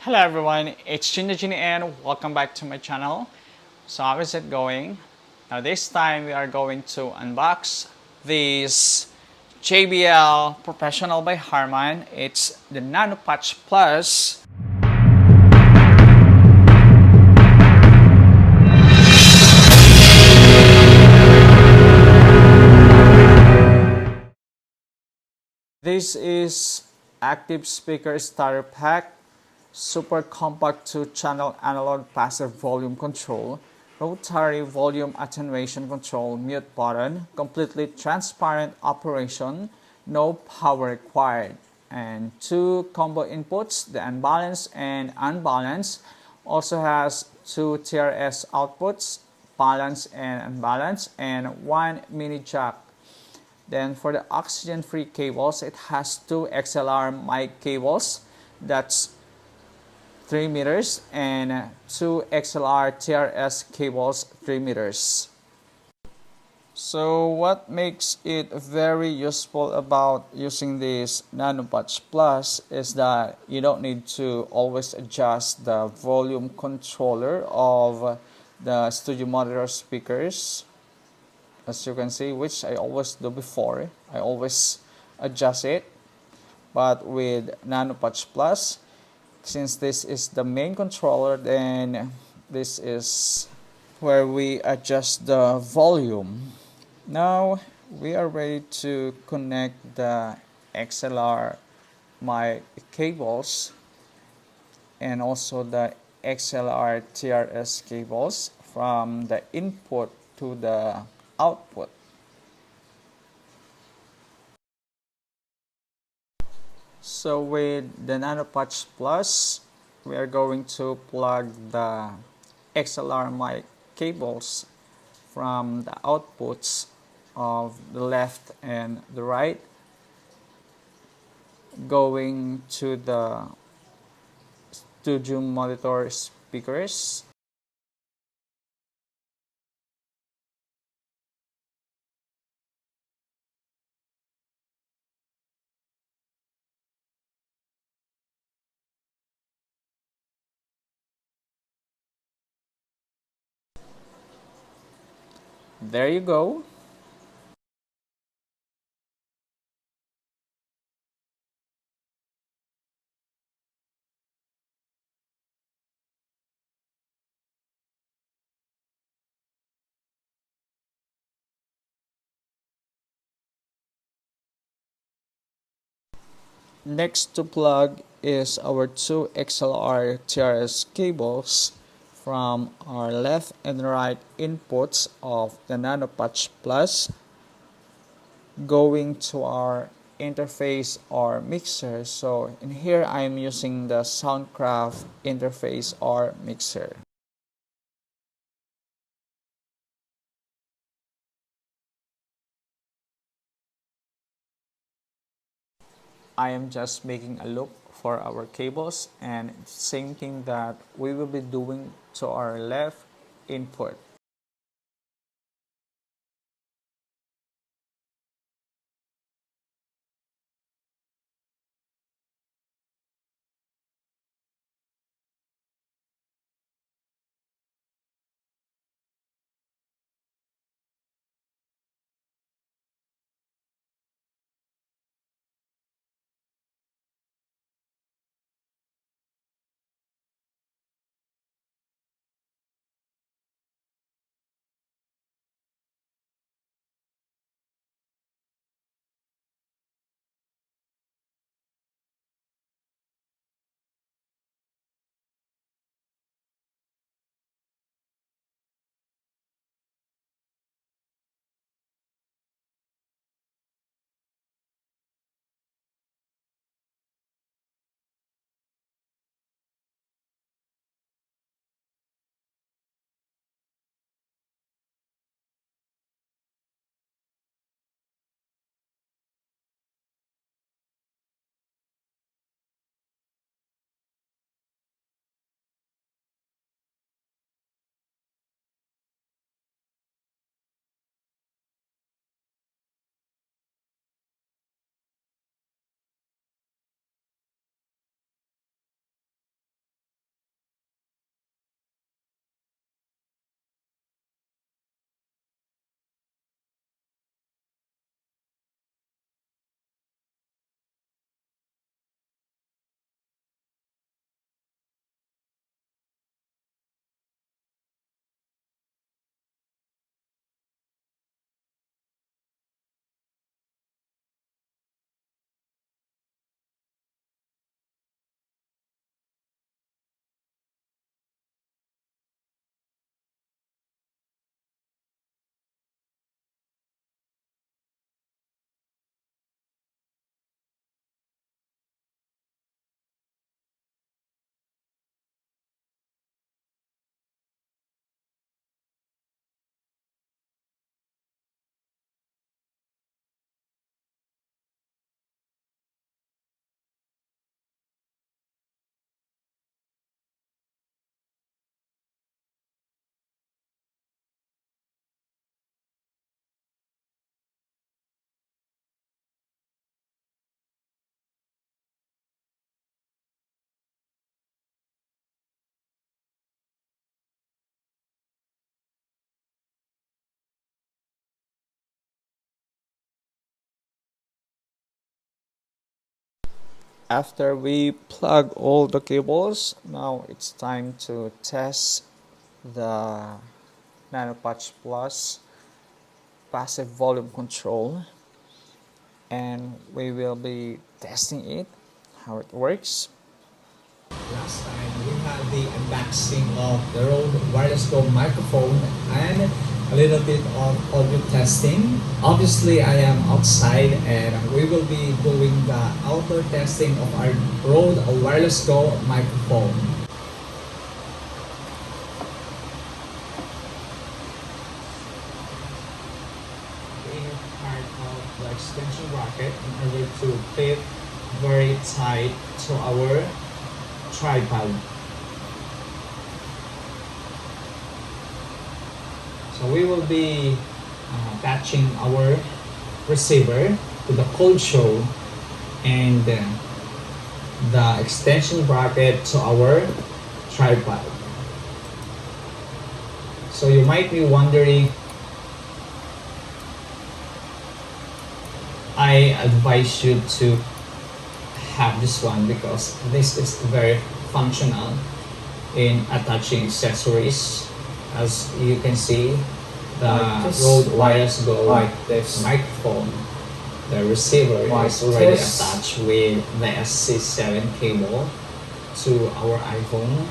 Hello everyone, it's Jinjin and welcome back to my channel. So how is it going? Now this time we are going to unbox this JBL Professional by Harman. It's the Nano Patch Plus. This is active speaker starter pack, super compact 2-channel analog passive volume control, rotary volume attenuation control, mute button, completely transparent operation, no power required, and 2 combo inputs, the unbalanced and unbalanced. Also has 2 TRS outputs, balanced and unbalanced, and 1 mini jack. Then for the oxygen-free cables, it has 2 XLR mic cables, that's 3 meters, and 2 XLR TRS cables, 3 meters. So what makes it very useful about using this Nano Patch Plus is that you don't need to always adjust the volume controller of the studio monitor speakers, as you can see, which I always do before. I always adjust it, but with Nano Patch Plus, since this is the main controller, then this is where we adjust the volume. Now we are ready to connect the XLR mic cables and also the XLR TRS cables from the input to the output. So with the Nano Patch Plus, we are going to plug the XLR mic cables from the outputs of the left and the right, going to the studio monitor speakers. There you go. Next to plug is our 2 XLR TRS cables from our left and right inputs of the Nano Patch Plus, going to our interface or mixer. So in here I am using the Soundcraft interface or mixer. I am just making a loop for our cables, and same thing that we will be doing to our left input. After we plug all the cables, now it's time to test the Nano Patch Plus passive volume control, and we will be testing it, how it works. Last time we had the unboxing of the Rode Wireless Go microphone and a little bit of audio testing. Obviously I am outside and we will be doing the outdoor testing of our Rode Wireless Go microphone. The inner part of the extension bracket in order to fit very tight to our tripod. So we will be attaching our receiver to the cold show and the extension bracket to our tripod. So you might be wondering, I advise you to have this one because this is very functional in attaching accessories. As you can see, the Rode Wireless Go microphone, the receiver is already attached with the SC7 cable to our iPhone.